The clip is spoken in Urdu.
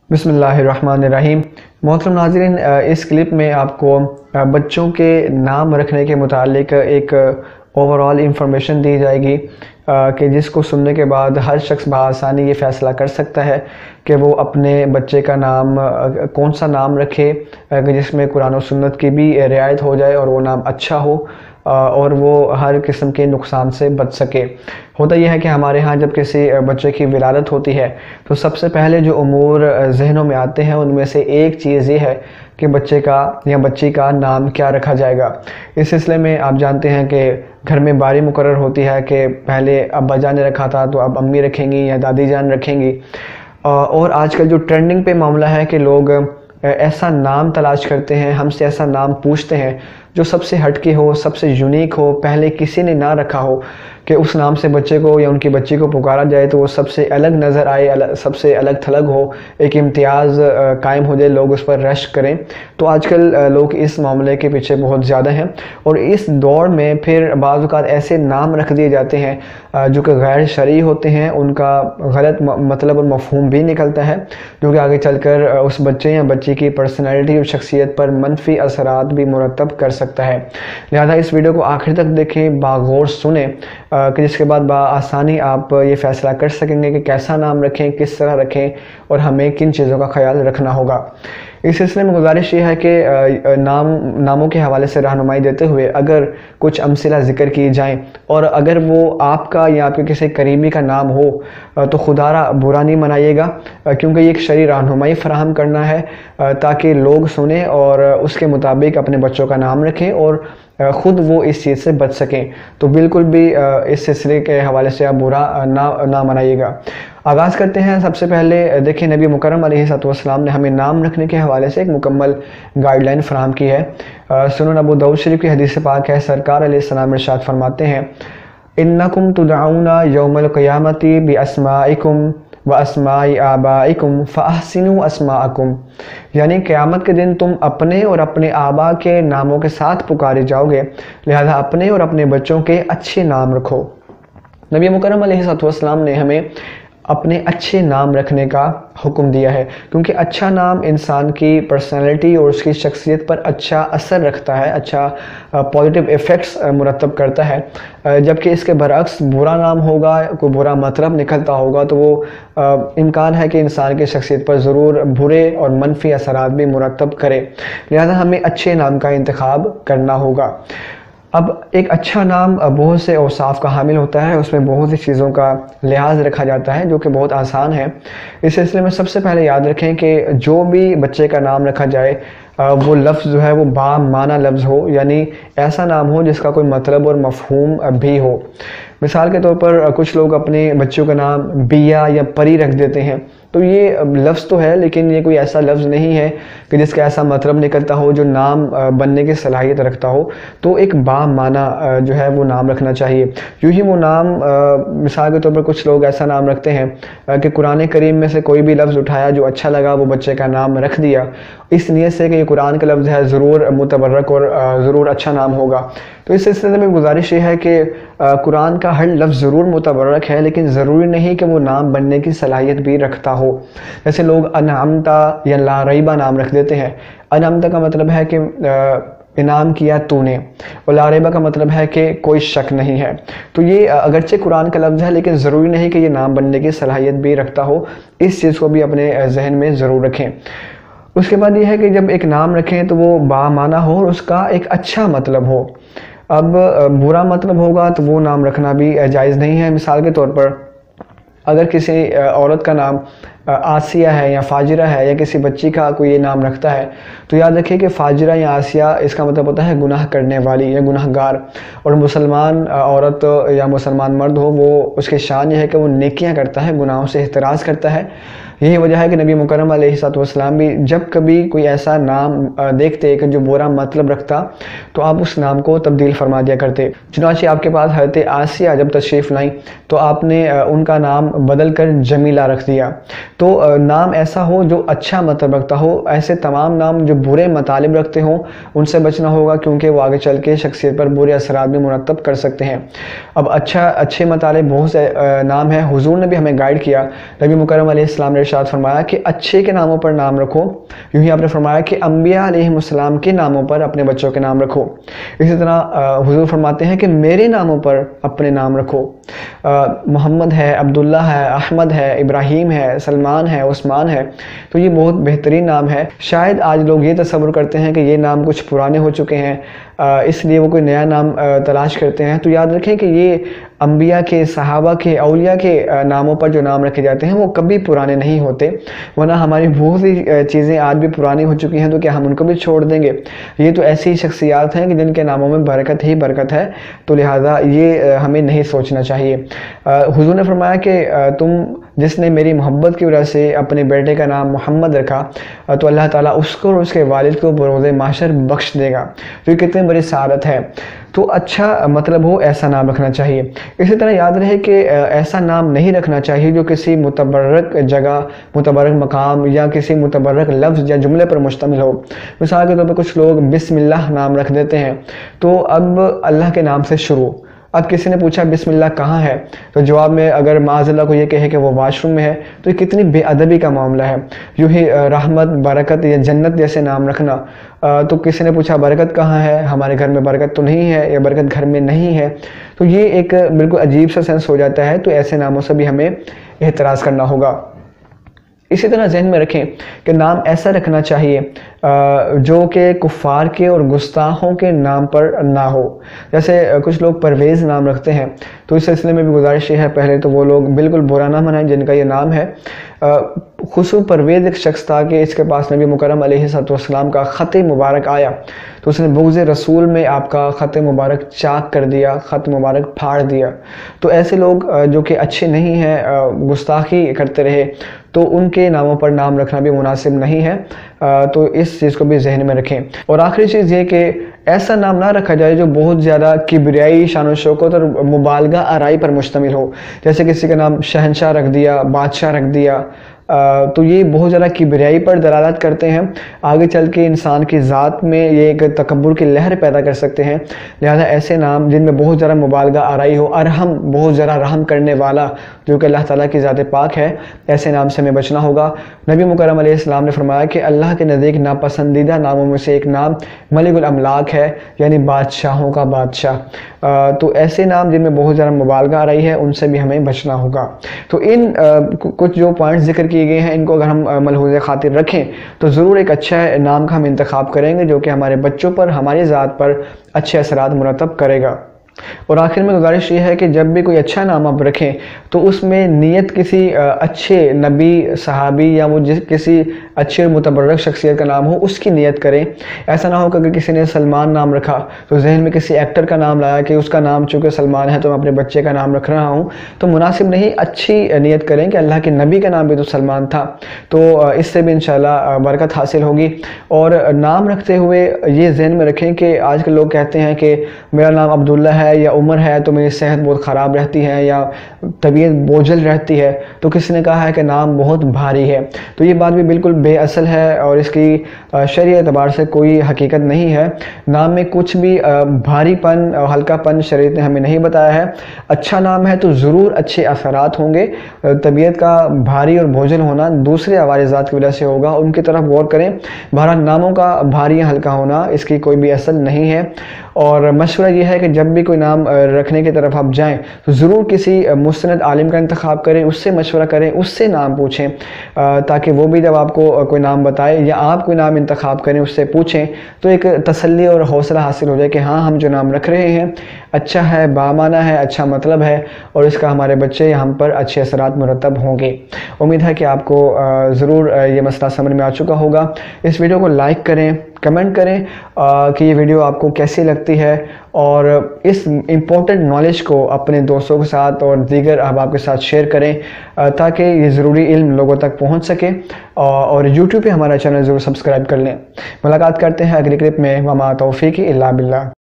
بسم اللہ الرحمن الرحیم۔ محترم ناظرین، اس کلپ میں آپ کو بچوں کے نام رکھنے کے متعلق ایک اوورال انفارمیشن دی جائے گی کہ جس کو سننے کے بعد ہر شخص بآسانی یہ فیصلہ کر سکتا ہے کہ وہ اپنے بچے کا نام کون سا نام رکھے جس میں قرآن و سنت کی بھی رعایت ہو جائے اور وہ نام اچھا ہو اور وہ ہر قسم کے نقصان سے بچ سکے۔ ہوتا یہ ہے کہ ہمارے ہاں جب کسی بچے کی ولادت ہوتی ہے تو سب سے پہلے جو امور ذہنوں میں آتے ہیں ان میں سے ایک چیز یہ ہے کہ بچے کا یا بچی کا نام کیا رکھا جائے گا۔ اس سلسلے میں آپ جانتے ہیں کہ گھر میں باری مقرر ہوتی ہے کہ پہلے ابا جان نے رکھا تھا تو اب امی رکھیں گی یا دادی جان رکھیں گی، اور آج کل جو ٹرینڈنگ پہ معاملہ ہے کہ لوگ ایسا نام تلاش کرتے ہیں، ہم سے ایسا نام پوچھتے ہیں جو سب سے ہٹ کے ہو، سب سے یونیک ہو، پہلے کسی نے نہ رکھا ہو، کہ اس نام سے بچے کو یا ان کی بچی کو پکارا جائے تو وہ سب سے الگ نظر آئے، سب سے الگ تھلگ ہو، ایک امتیاز قائم ہو جائے، لوگ اس پر رشک کریں۔ تو آج کل لوگ اس معاملے کے پیچھے بہت زیادہ ہیں، اور اس دور میں پھر بعض اوقات ایسے نام رکھ دیے جاتے ہیں جو کہ غیر شرعی ہوتے ہیں، ان کا غلط مطلب اور مفہوم بھی نکلتا ہے جو کہ آگے چل کر اس بچے یا بچی کی پرسنالٹی اور شخصیت پر منفی اثرات بھی مرتب کر سکتا ہے۔ لہذا اس ویڈیو کو آخر تک دیکھیں، باغور سنیں، کہ جس کے بعد بآسانی آپ یہ فیصلہ کر سکیں گے کہ کیسا نام رکھیں، کس طرح رکھیں اور ہمیں کن چیزوں کا خیال رکھنا ہوگا۔ اس سلسلے میں گزارش یہ ہے کہ ناموں کے حوالے سے رہنمائی دیتے ہوئے اگر کچھ امثلہ ذکر کی جائیں اور اگر وہ آپ کا یا آپ کے کسی قریبی کا نام ہو تو خدا را برا نہیں منائیے گا، کیونکہ یہ ایک شرعی رہنمائی فراہم کرنا ہے تاکہ لوگ سنیں اور اس کے مطابق اپنے بچوں کا نام رکھیں اور خود وہ اس چیز سے بچ سکیں۔ تو بالکل بھی اس سلسلے کے حوالے سے آپ برا نہ منائیے گا۔ آغاز کرتے ہیں۔ سب سے پہلے دیکھیں، نبی مکرم علیہ السلام نے ہمیں نام رکھنے کے حوالے سے ایک مکمل گائیڈ لائن فراہم کی ہے۔ سنن ابو داؤد شریف کی حدیث پاک ہے، سرکار علیہ السلام ارشاد فرماتے ہیں، انکم تدعون یوم القیامت باسمائکم واسماء آبائکم فاحسنوا اسماءکم، یعنی قیامت کے دن تم اپنے اور اپنے آبا کے ناموں کے ساتھ پکارے جاؤ گے، لہذا اپنے اور اپنے بچوں کے اچھے نام رکھو۔ نبی مکرم علیہ السلام نے ہمیں اپنے اچھے نام رکھنے کا حکم دیا ہے، کیونکہ اچھا نام انسان کی پرسنالٹی اور اس کی شخصیت پر اچھا اثر رکھتا ہے، اچھا پازیٹیو ایفیکٹس مرتب کرتا ہے، جبکہ اس کے برعکس برا نام ہوگا، کوئی برا مطلب نکلتا ہوگا تو وہ امکان ہے کہ انسان کی شخصیت پر ضرور برے اور منفی اثرات بھی مرتب کرے، لہذا ہمیں اچھے نام کا انتخاب کرنا ہوگا۔ اب ایک اچھا نام بہت سے اوصاف کا حامل ہوتا ہے، اس میں بہت سی چیزوں کا لحاظ رکھا جاتا ہے جو کہ بہت آسان ہے۔ اس سلسلے میں سب سے پہلے یاد رکھیں کہ جو بھی بچے کا نام رکھا جائے وہ لفظ جو ہے وہ با معنی لفظ ہو، یعنی ایسا نام ہو جس کا کوئی مطلب اور مفہوم بھی ہو۔ مثال کے طور پر کچھ لوگ اپنے بچوں کا نام بیا یا پری رکھ دیتے ہیں، تو یہ لفظ تو ہے لیکن یہ کوئی ایسا لفظ نہیں ہے کہ جس کا ایسا مطلب نکلتا ہو جو نام بننے کی صلاحیت رکھتا ہو، تو ایک با معنی جو ہے وہ نام رکھنا چاہیے۔ یوں ہی وہ نام مثال کے طور پر کچھ لوگ ایسا نام رکھتے ہیں کہ قرآن کریم میں سے کوئی بھی لفظ اٹھایا جو اچھا لگا وہ بچے کا نام رکھ دیا، اس نیت سے کہ یہ قرآن کا لفظ ہے، ضرور متبرک اور ضرور اچھا نام ہوگا۔ تو اس سلسلے میں گزارش یہ ہے کہ قرآن کا ہر لفظ ضرور متبرک ہے لیکن ضروری نہیں کہ وہ نام بننے کی صلاحیت بھی رکھتا ہو۔ جیسے لوگ انعمتا یا لا ریبہ نام رکھ دیتے ہیں۔ انعمتا کا مطلب ہے کہ انعام کیا تو نے، اور لا ریبہ کا مطلب ہے کہ کوئی شک نہیں ہے۔ تو یہ اگرچہ قرآن کا لفظ ہے لیکن ضروری نہیں کہ یہ نام بننے کی صلاحیت بھی رکھتا ہو، اس چیز کو بھی اپنے ذہن میں ضرور رکھیں۔ اس کے بعد یہ ہے کہ جب ایک نام رکھیں تو وہ با معنی ہو اور اس کا ایک اچھا مطلب ہو۔ اب برا مطلب ہوگا تو وہ نام رکھنا بھی جائز نہیں ہے۔ مثال کے طور پر اگر کسی عورت کا نام آسیہ ہے یا فاجرہ ہے یا کسی بچی کا کوئی یہ نام رکھتا ہے تو یاد رکھیں کہ فاجرہ یا آسیہ اس کا مطلب ہوتا ہے گناہ کرنے والی یا گناہ گار، اور مسلمان عورت یا مسلمان مرد ہو وہ اس کی شان یہ ہے کہ وہ نیکیاں کرتا ہے، گناہوں سے احتراز کرتا ہے۔ یہی وجہ ہے کہ نبی مکرم علیہ السلام بھی جب کبھی کوئی ایسا نام دیکھتے کہ جو برا مطلب رکھتا تو آپ اس نام کو تبدیل فرما دیا کرتے۔ چنانچہ آپ کے پاس حضرت آسیہ جب تشریف لائیں تو آپ نے ان کا نام بدل کر جمیلہ رکھ دیا۔ تو نام ایسا ہو جو اچھا مطلب رکھتا ہو. ایسے تمام نام جو برے مطالب رکھتے ہوں ان سے بچنا ہوگا، کیونکہ وہ آگے چل کے شخصیت پر برے اثرات بھی مرتب کر سکتے ہیں. اب اچھے مطالب بہت سے نام ہیں. حضور نے بھی ہمیں گائیڈ کیا. نبی مکرم علیہ السلام نے ارشاد فرمایا کہ اچھے کے ناموں پر نام رکھو. یوں ہی آپ نے فرمایا کہ انبیاء علیہ السلام کے ناموں پر اپنے بچوں کے نام رکھو. اسی طرح حضور فرماتے ہیں کہ میرے ناموں پر اپنے نام رکھو. محمد ہے، عبداللہ ہے، احمد ہے، ابراہیم ہے، سلمان ہے، عثمان ہے. تو یہ بہت بہترین نام ہے. شاید آج لوگ یہ تصور کرتے ہیں کہ یہ نام کچھ پرانے ہو چکے ہیں، اس لیے وہ کوئی نیا نام تلاش کرتے ہیں. تو یاد رکھیں کہ یہ انبیاء کے، صحابہ کے، اولیاء کے ناموں پر جو نام رکھے جاتے ہیں وہ کبھی پرانے نہیں ہوتے، ورنہ ہماری بہت سی چیزیں آج بھی پرانی ہو چکی ہیں تو کیا ہم ان کو بھی چھوڑ دیں گے؟ یہ تو ایسی شخصیات ہیں کہ جن کے ناموں میں برکت ہی برکت ہے، تو لہٰذا یہ ہمیں نہیں سوچنا چاہیے. حضور نے فرمایا کہ تم جس نے میری محبت کی وجہ سے اپنے بیٹے کا نام محمد رکھا تو اللہ تعالیٰ اس کو اور اس کے والد کو بروز محشر بخش دے گا. تو یہ کتنی بڑی سعادت ہے. تو اچھا مطلب ہو ایسا نام رکھنا چاہیے. اسی طرح یاد رہے کہ ایسا نام نہیں رکھنا چاہیے جو کسی متبرک جگہ، متبرک مقام یا کسی متبرک لفظ یا جملے پر مشتمل ہو. مثال کے طور پر کچھ لوگ بسم اللہ نام رکھ دیتے ہیں. تو اب اللہ کے نام سے شروع. اب کسی نے پوچھا بسم اللہ کہاں ہے، تو جواب میں اگر معاذ اللہ کو یہ کہے کہ وہ واش روم میں ہے تو یہ کتنی بے ادبی کا معاملہ ہے. یوں ہی رحمت، برکت یا جنت جیسے نام رکھنا. تو کسی نے پوچھا برکت کہاں ہے، ہمارے گھر میں برکت تو نہیں ہے یا برکت گھر میں نہیں ہے. تو یہ ایک بالکل عجیب سا سینس ہو جاتا ہے. تو ایسے ناموں سے بھی ہمیں احتراز کرنا ہوگا. اسی طرح ذہن میں رکھیں کہ نام ایسا رکھنا چاہیے جو کہ کفار کے اور گستاخوں کے نام پر نہ ہو. جیسے کچھ لوگ پرویز نام رکھتے ہیں، تو اس سلسلے میں بھی گزارش یہ ہے پہلے تو وہ لوگ بالکل برا نہ منائیں جن کا یہ نام ہے. خصوص پرویز ایک شخص تھا کہ اس کے پاس نبی مکرم علیہ السلام کا خط مبارک آیا تو اس نے بغض رسول میں آپ کا خط مبارک چاک کر دیا، خط مبارک پھاڑ دیا. تو ایسے لوگ جو کہ اچھے نہیں ہیں، گستاخی کرتے رہے، تو ان کے ناموں پر نام رکھنا بھی مناسب نہیں ہے. تو اس چیز کو بھی ذہن میں رکھیں. اور آخری چیز یہ کہ ایسا نام نہ رکھا جائے جو بہت زیادہ کبریائی، شان و شوکت اور مبالغہ آرائی پر مشتمل ہو. جیسے کسی کا نام شہنشاہ رکھ دیا، بادشاہ رکھ دیا. تو یہ بہت زیادہ کبریائی پر دلالت کرتے ہیں. آگے چل کے انسان کی ذات میں یہ ایک تکبر کی لہر پیدا کر سکتے ہیں. لہذا ایسے نام جن میں بہت زیادہ مبالغہ آرائی ہو، ارحم، بہت زیادہ رحم کرنے والا جو کہ اللہ تعالیٰ کی ذات پاک ہے، ایسے نام سے ہمیں بچنا ہوگا. نبی مکرم علیہ السلام نے فرمایا کہ اللہ کے نزدیک ناپسندیدہ ناموں میں سے ایک نام ملک الاملاک ہے، یعنی بادشاہوں کا بادشاہ. تو ایسے نام جن میں بہت زیادہ مبالغہ آرائی ہے ان سے بھی ہمیں بچنا ہوگا. تو ان کچھ جو پوائنٹس ذکر کیے گئے ہیں ان کو اگر ہم ملحوظ خاطر رکھیں تو ضرور ایک اچھا نام کا ہم انتخاب کریں گے جو کہ ہمارے بچوں پر، ہماری ذات پر اچھے اثرات مرتب کرے گا. اور آخر میں گزارش یہ ہے کہ جب بھی کوئی اچھا نام آپ رکھیں تو اس میں نیت کسی اچھے نبی، صحابی یا وہ کسی اچھے متبرک شخصیت کا نام ہو، اس کی نیت کریں. ایسا نہ ہو کہ اگر کسی نے سلمان نام رکھا تو ذہن میں کسی ایکٹر کا نام لایا کہ اس کا نام چونکہ سلمان ہے تو میں اپنے بچے کا نام رکھ رہا ہوں. تو مناسب نہیں. اچھی نیت کریں کہ اللہ کے نبی کا نام بھی تو سلمان تھا، تو اس سے بھی انشاءاللہ برکت حاصل ہوگی. اور نام رکھتے ہوئے یہ ذہن میں رکھیں کہ آج کل لوگ کہتے ہیں کہ میرا نام عبداللہ ہے یا عمر ہے تو میری صحت بہت خراب رہتی ہے یا طبیعت بوجھل رہتی ہے. تو کسی نے کہا ہے کہ نام بہت بھاری ہے. تو یہ بات بھی بالکل بے اصل ہے اور اس کی شرعی اعتبار سے کوئی حقیقت نہیں ہے. نام میں کچھ بھی بھاری پن اور ہلکا پن شریعت نے ہمیں نہیں بتایا ہے. اچھا نام ہے تو ضرور اچھے اثرات ہوں گے. طبیعت کا بھاری اور بوجھل ہونا دوسرے عوارضات کی وجہ سے ہوگا، ان کی طرف غور کریں. بہرحال ناموں کا بھاری یا ہلکا ہونا اس کی کوئی بھی اصل نہیں ہے. اور مشورہ یہ ہے کہ جب بھی کوئی نام رکھنے کی طرف آپ جائیں تو ضرور کسی مستند عالم کا انتخاب کریں، اس سے مشورہ کریں، اس سے نام پوچھیں، تاکہ وہ بھی جب آپ کو کوئی نام بتائے یا آپ کوئی نام انتخاب کریں اس سے پوچھیں تو ایک تسلی اور حوصلہ حاصل ہو جائے کہ ہاں ہم جو نام رکھ رہے ہیں اچھا ہے، بامعنی ہے، اچھا مطلب ہے اور اس کا ہمارے بچے ہم پر اچھے اثرات مرتب ہوں گے. امید ہے کہ آپ کو ضرور یہ مسئلہ سمجھ میں آ چکا ہوگا. اس ویڈیو کو لائک کریں، کمنٹ کریں کہ یہ ویڈیو آپ کو کیسی لگتی ہے، اور اس امپورٹنٹ نالج کو اپنے دوستوں کے ساتھ اور دیگر احباب کے ساتھ شیئر کریں تاکہ یہ ضروری علم لوگوں تک پہنچ سکے. اور یوٹیوب پہ ہمارا چینل ضرور سبسکرائب کر لیں. ملاقات کرتے ہیں اگلی کلپ میں. وما توفیقی الا باللہ.